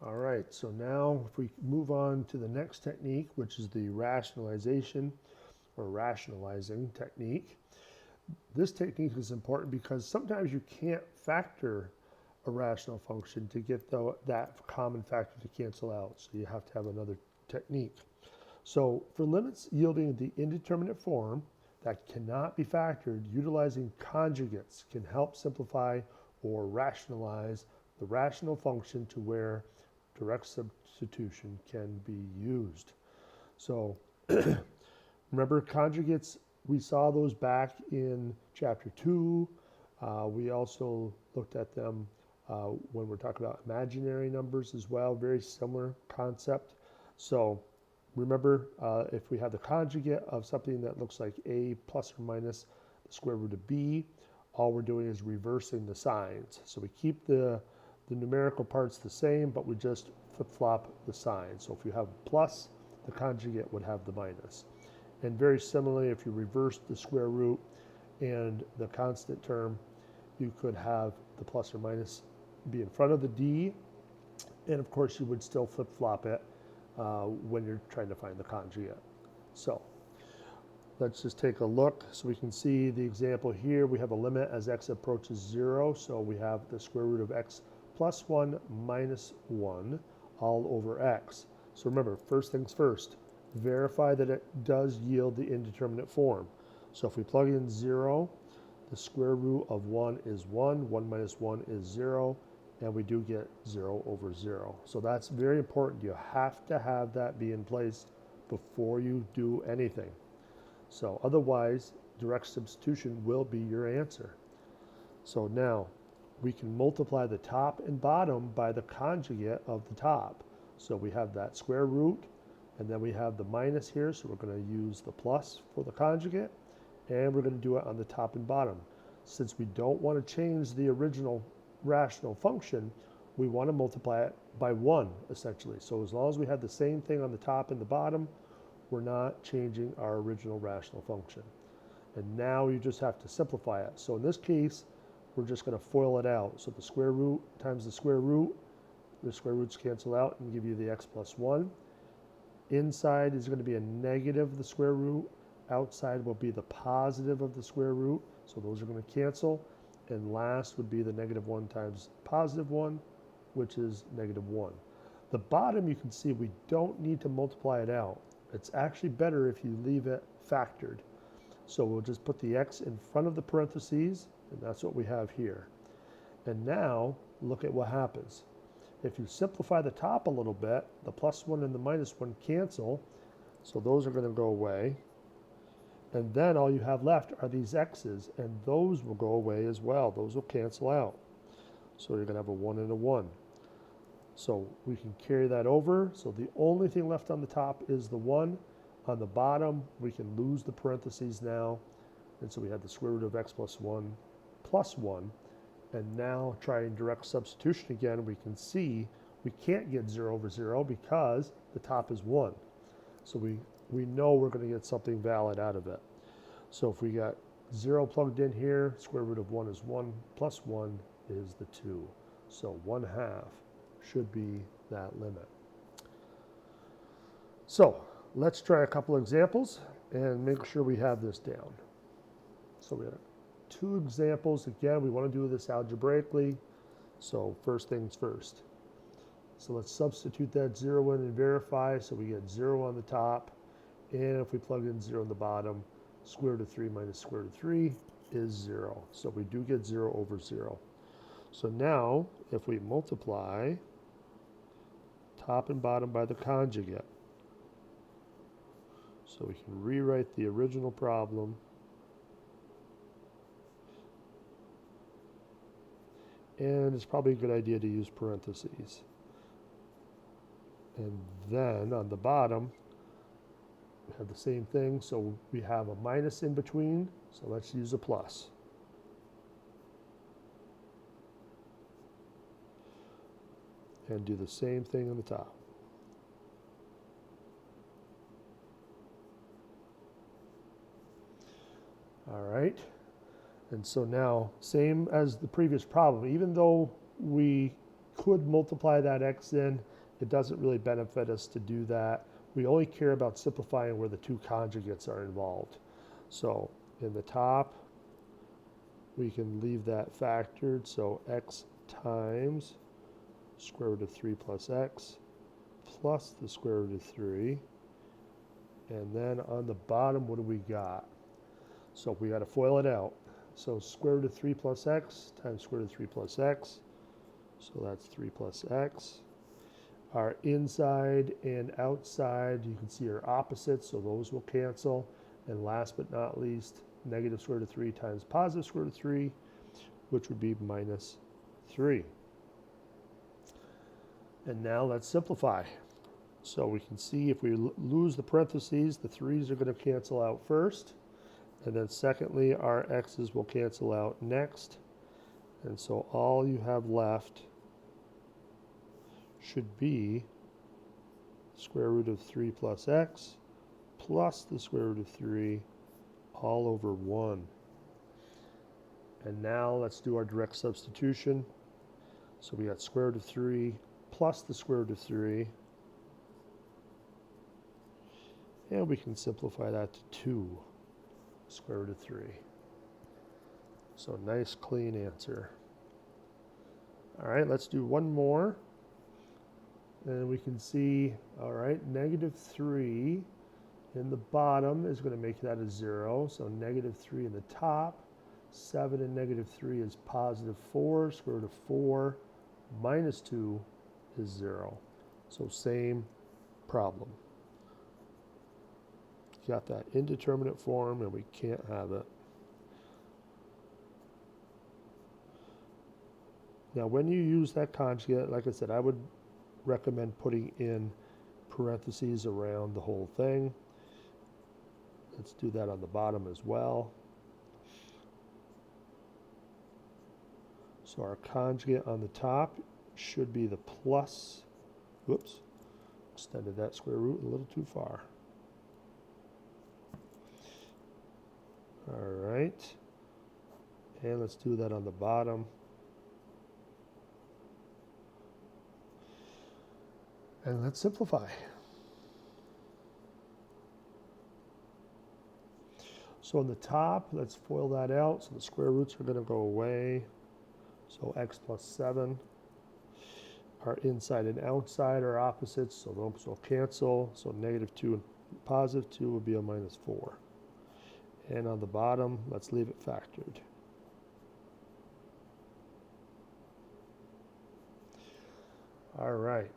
All right, so now if we move on to the next technique, which is the rationalization or rationalizing technique. This technique is important because sometimes you can't factor a rational function to get that common factor to cancel out. So you have to have another technique. So for limits yielding the indeterminate form that cannot be factored, utilizing conjugates can help simplify or rationalize the rational function to where direct substitution can be used. So remember conjugates, we saw those back in chapter 2. We also looked at them when we're talking about imaginary numbers as well, very similar concept. So remember, if we have the conjugate of something that looks like a plus or minus the square root of b, all we're doing is reversing the signs. So we keep the numerical parts the same, but we just flip-flop the signs. So if you have plus, the conjugate would have the minus. And very similarly, if you reverse the square root and the constant term, you could have the plus or minus be in front of the d, and of course you would still flip-flop it when you're trying to find the conjugate. So let's just take a look so we can see the example here. We have a limit as x approaches 0, so we have the square root of x plus 1 minus 1 all over x. So remember, first things first, verify that it does yield the indeterminate form. So if we plug in 0, the square root of 1 is 1, 1 minus 1 is 0, and we do get 0 over 0. So that's very important. You have to have that be in place before you do anything. So otherwise, direct substitution will be your answer. So now, we can multiply the top and bottom by the conjugate of the top. So we have that square root, and then we have the minus here, so we're going to use the plus for the conjugate, and we're going to do it on the top and bottom. Since we don't want to change the original rational function, we want to multiply it by 1, essentially. So as long as we have the same thing on the top and the bottom, we're not changing our original rational function. And now you just have to simplify it. So in this case, we're just going to FOIL it out. So the square root times the square roots cancel out and give you the x plus 1. Inside is going to be a negative of the square root. Outside will be the positive of the square root. So those are going to cancel. And last would be the negative 1 times positive 1, which is negative 1. The bottom, you can see we don't need to multiply it out. It's actually better if you leave it factored. So we'll just put the x in front of the parentheses, and that's what we have here. And now, look at what happens. If you simplify the top a little bit, the plus 1 and the minus 1 cancel, so those are going to go away. And then all you have left are these x's, and those will go away as well. Those will cancel out. So you're going to have a 1 and a 1. So we can carry that over. So the only thing left on the top is the 1. On the bottom, we can lose the parentheses now. And so we have the square root of x plus 1 plus 1. And now trying direct substitution again, we can see we can't get 0 over 0 because the top is 1. So we know we're going to get something valid out of it. So if we got 0 plugged in here, square root of 1 is 1, plus 1 is the 2. So 1/2 should be that limit. So let's try a couple examples and make sure we have this down. So we have 2 examples. Again, we want to do this algebraically. So first things first. So let's substitute that 0 in and verify. So we get 0 on the top. And if we plug in 0 on the bottom, square root of 3 minus square root of 3 is 0. So we do get 0 over 0. So now, if we multiply top and bottom by the conjugate, so we can rewrite the original problem. And it's probably a good idea to use parentheses. And then on the bottom, we have the same thing. So we have a minus in between. So let's use a plus. And do the same thing on the top. All right. And so now, same as the previous problem, even though we could multiply that x in. It doesn't really benefit us to do that. We only care about simplifying where the two conjugates are involved. So in the top, we can leave that factored, so x times square root of 3 plus x plus the square root of 3. And then on the bottom, what do we got? So we got to FOIL it out. So square root of 3 plus x times square root of 3 plus x. So that's 3 plus x. Our inside and outside, you can see, are opposites, so those will cancel. And last but not least, negative square root of 3 times positive square root of 3, which would be minus 3. And now let's simplify. So we can see if we lose the parentheses, the 3's are going to cancel out first. And then secondly, our x's will cancel out next. And so all you have left should be square root of 3 plus x plus the square root of 3 all over 1. And now let's do our direct substitution. So we got square root of 3 plus the square root of 3. And we can simplify that to 2 square root of 3. So nice clean answer. All right, let's do one more. And we can see, all right, negative 3 in the bottom is going to make that a 0. So negative 3 in the top. 7 and negative 3 is positive 4. Square root of 4 minus 2 is 0. So same problem. Got that indeterminate form, and we can't have it. Now, when you use that conjugate, like I said, I would recommend putting in parentheses around the whole thing. Let's do that on the bottom as well. So our conjugate on the top should be the plus, whoops, extended that square root a little too far. All right, and let's do that on the bottom. And let's simplify. So on the top, let's FOIL that out. So the square roots are going to go away. So x plus 7. Our inside and outside are opposites, so those will cancel. So negative 2 and positive 2 will be a minus 4. And on the bottom, let's leave it factored. All right.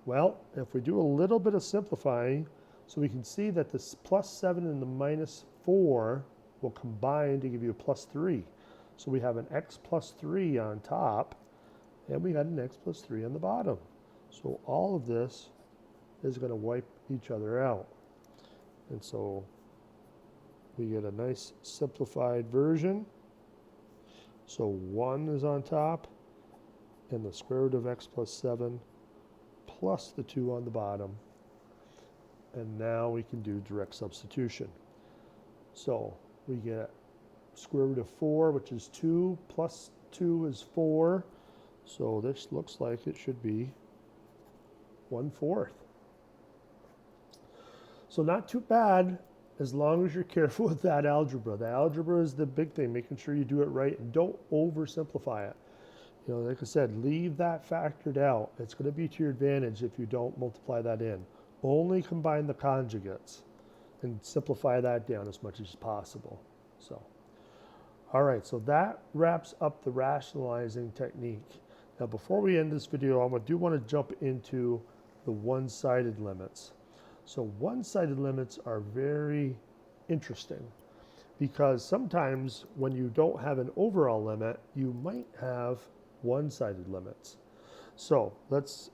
Well, if we do a little bit of simplifying, so we can see that this plus 7 and the minus 4 will combine to give you a plus 3. So we have an x plus 3 on top, and we got an x plus 3 on the bottom. So all of this is going to wipe each other out. And so we get a nice simplified version. So 1 is on top, and the square root of x plus 7 plus the 2 on the bottom. And now we can do direct substitution. So we get square root of 4, which is 2, plus 2 is 4. So this looks like it should be 1/4. So not too bad, as long as you're careful with that algebra. The algebra is the big thing, making sure you do it right and don't oversimplify it. You know, like I said, leave that factored out. It's going to be to your advantage if you don't multiply that in. Only combine the conjugates and simplify that down as much as possible. So, all right, so that wraps up the rationalizing technique. Now, before we end this video, I do want to jump into the one-sided limits. So one-sided limits are very interesting because sometimes when you don't have an overall limit, you might have one-sided limits. So let's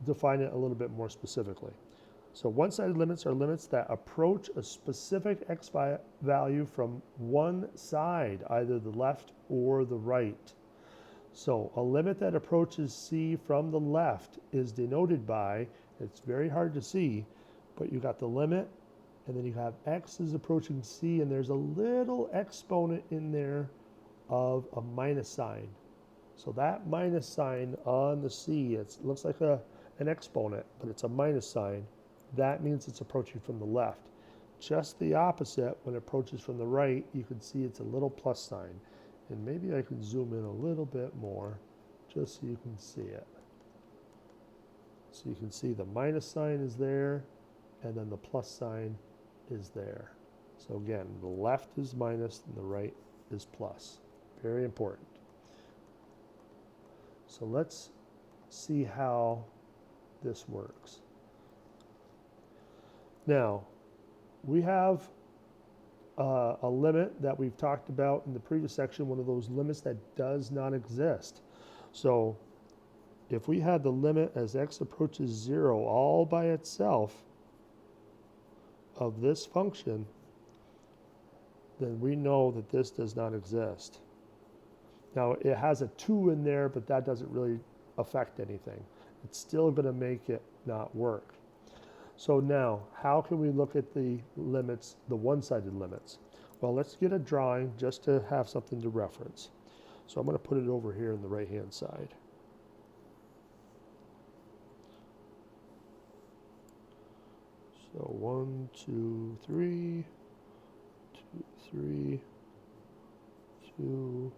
define it a little bit more specifically. So one-sided limits are limits that approach a specific x value from one side, either the left or the right. So a limit that approaches c from the left is denoted by, it's very hard to see, but you got the limit, and then you have x is approaching c, and there's a little exponent in there of a minus sign. So that minus sign on the C, it looks like an exponent, but it's a minus sign. That means it's approaching from the left. Just the opposite, when it approaches from the right, you can see it's a little plus sign. And maybe I can zoom in a little bit more, just so you can see it. So you can see the minus sign is there, and then the plus sign is there. So again, the left is minus and the right is plus. Very important. So let's see how this works. Now, we have a limit that we've talked about in the previous section, one of those limits that does not exist. So if we had the limit as x approaches 0 all by itself of this function, then we know that this does not exist. Now, it has a 2 in there, but that doesn't really affect anything. It's still going to make it not work. So now, how can we look at the limits, the one-sided limits? Well, let's get a drawing just to have something to reference. So I'm going to put it over here on the right-hand side. So 1, 2, 3, 2, 3, 2.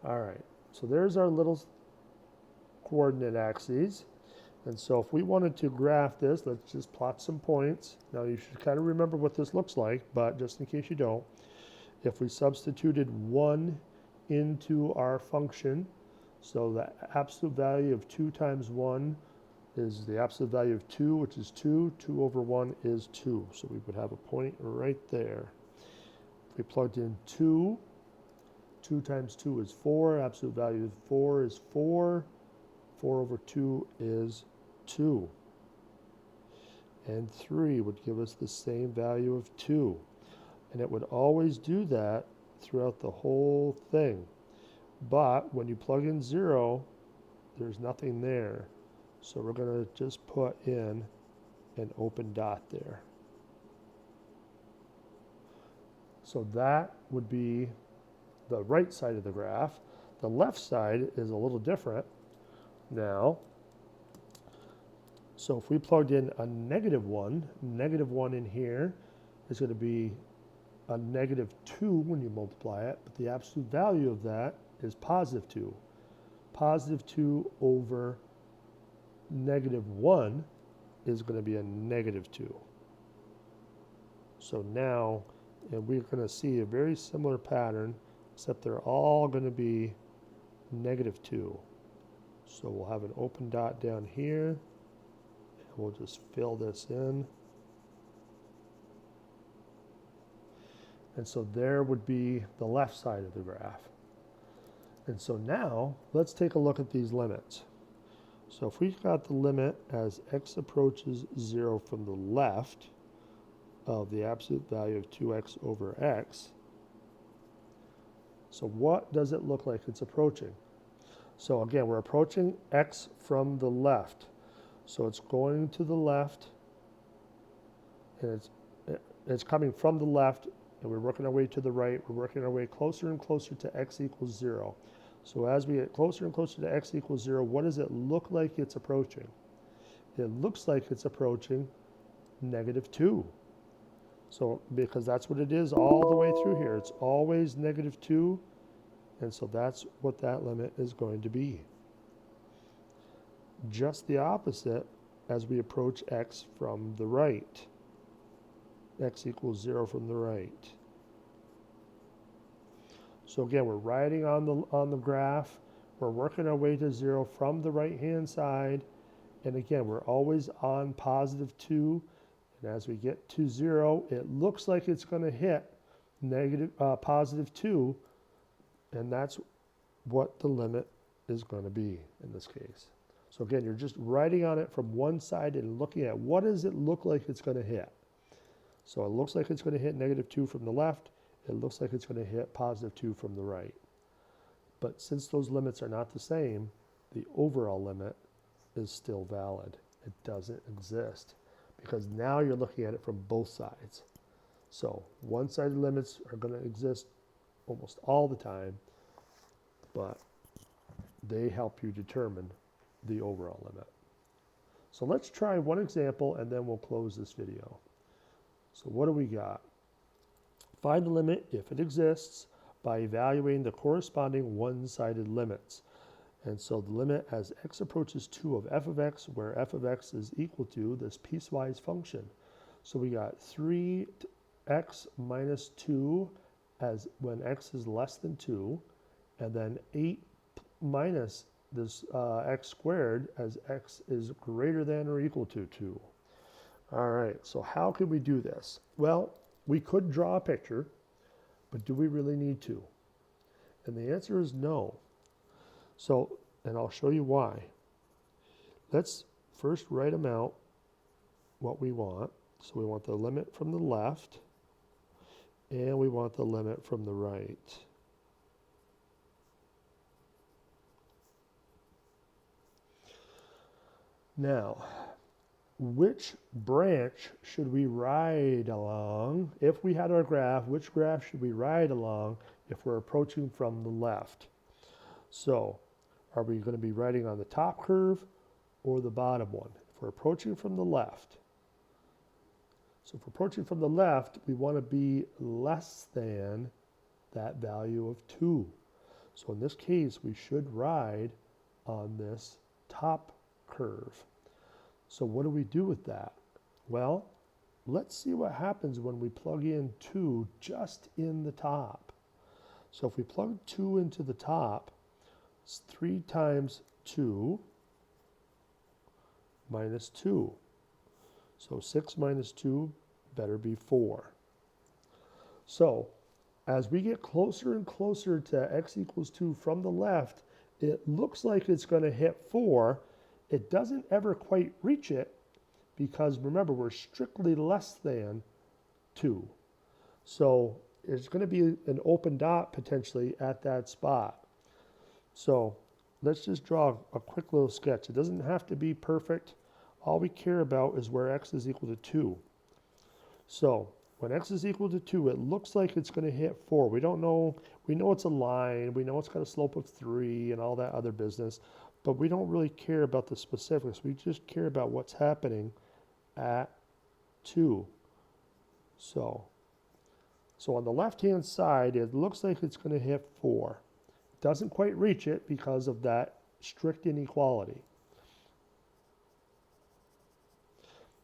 All right, so there's our little coordinate axes. And so if we wanted to graph this, let's just plot some points. Now you should kind of remember what this looks like, but just in case you don't, if we substituted 1 into our function, so the absolute value of 2 times 1 is the absolute value of 2, which is 2. 2 over 1 is 2. So we would have a point right there. If we plugged in 2, 2 times 2 is 4. Absolute value of 4 is 4. 4 over 2 is 2. And 3 would give us the same value of 2. And it would always do that throughout the whole thing. But when you plug in 0, there's nothing there. So we're going to just put in an open dot there. So that would be the right side of the graph. The left side is a little different now. So if we plugged in a negative 1 in here is going to be a negative 2 when you multiply it, but the absolute value of that is positive 2. Positive 2 over negative 1 is going to be a negative 2. So now, and we're going to see a very similar pattern, except they're all going to be negative 2. So we'll have an open dot down here, and we'll just fill this in. And so there would be the left side of the graph. And so now, let's take a look at these limits. So if we've got the limit as x approaches 0 from the left of the absolute value of 2x over x, so what does it look like it's approaching? So again, we're approaching x from the left. So it's going to the left, and it's coming from the left, and we're working our way to the right. We're working our way closer and closer to x equals 0. So as we get closer and closer to x equals 0, what does it look like it's approaching? It looks like it's approaching negative 2. So because that's what it is all the way through here. It's always negative 2, and so that's what that limit is going to be. Just the opposite as we approach x from the right. X equals 0 from the right. So again, we're writing on the graph. We're working our way to 0 from the right-hand side. And again, we're always on positive 2. And as we get to 0, it looks like it's going to hit positive 2. And that's what the limit is going to be in this case. So again, you're just writing on it from one side and looking at what does it look like it's going to hit. So it looks like it's going to hit negative 2 from the left. It looks like it's going to hit positive 2 from the right. But since those limits are not the same, the overall limit is still valid. It doesn't exist because now you're looking at it from both sides. So one-sided limits are going to exist almost all the time. but they help you determine the overall limit. So let's try one example and then we'll close this video. So what do we got? Find the limit, if it exists, by evaluating the corresponding one-sided limits. And so the limit as x approaches 2 of f of x, where f of x is equal to this piecewise function. So we got 3x minus 2 as when x is less than 2, and then 8 minus this x squared as x is greater than or equal to 2. All right, so how can we do this? Well, we could draw a picture, but do we really need to? And the answer is no. So, and I'll show you why. Let's first write them out what we want. So we want the limit from the left, and we want the limit from the right. Now, which branch should we ride along? If we had our graph, which graph should we ride along if we're approaching from the left? So, are we going to be riding on the top curve or the bottom one? If we're approaching from the left, so if we're approaching from the left, we want to be less than that value of 2. So in this case, we should ride on this top curve. So what do we do with that? Well, let's see what happens when we plug in 2 just in the top. So if we plug 2 into the top, it's 3 times 2 minus 2. So 6 minus 2 better be 4. So as we get closer and closer to x equals 2 from the left, it looks like it's going to hit 4. It doesn't ever quite reach it because remember, we're strictly less than 2. So it's going to be an open dot potentially at that spot. So let's just draw a quick little sketch. It doesn't have to be perfect. All we care about is where x is equal to 2. So when x is equal to 2, it looks like it's going to hit 4. We don't know. We know it's a line. We know it's got a slope of 3 and all that other business. But we don't really care about the specifics. We just care about what's happening at 2. So on the left-hand side, it looks like it's going to hit 4. It doesn't quite reach it because of that strict inequality.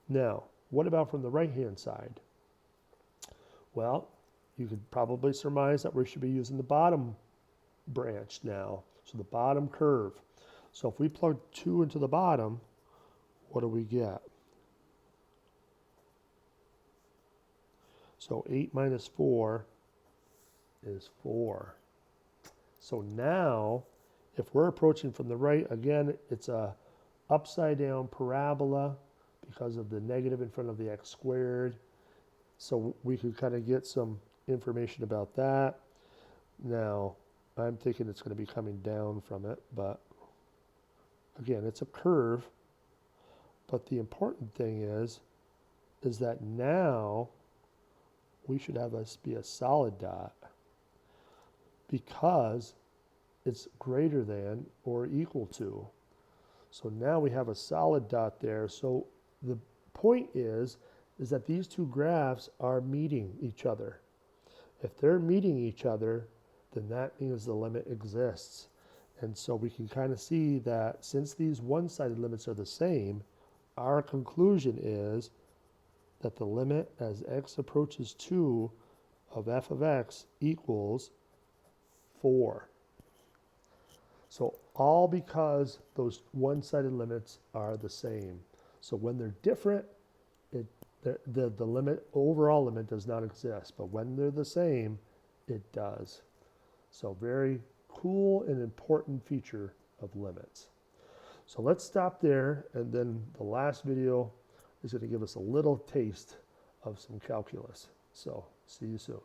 Now, what about from the right-hand side? Well, you could probably surmise that we should be using the bottom branch now, so the bottom curve. So if we plug 2 into the bottom, what do we get? So 8 minus 4 is 4. So now, if we're approaching from the right, again, it's a upside down parabola because of the negative in front of the x squared. So we could kind of get some information about that. Now, I'm thinking it's going to be coming down from it, but again, it's a curve. But the important thing is that now we should have us be a solid dot because it's greater than or equal to. So now we have a solid dot there. So the point is that these two graphs are meeting each other. If they're meeting each other, then that means the limit exists. And so we can kind of see that since these one-sided limits are the same, our conclusion is that the limit as x approaches 2 of f of x equals 4. So all because those one-sided limits are the same. So when they're different, the limit, overall limit does not exist. But when they're the same, it does. So very cool and important feature of limits. So let's stop there, and then the last video is going to give us a little taste of some calculus. So see you soon.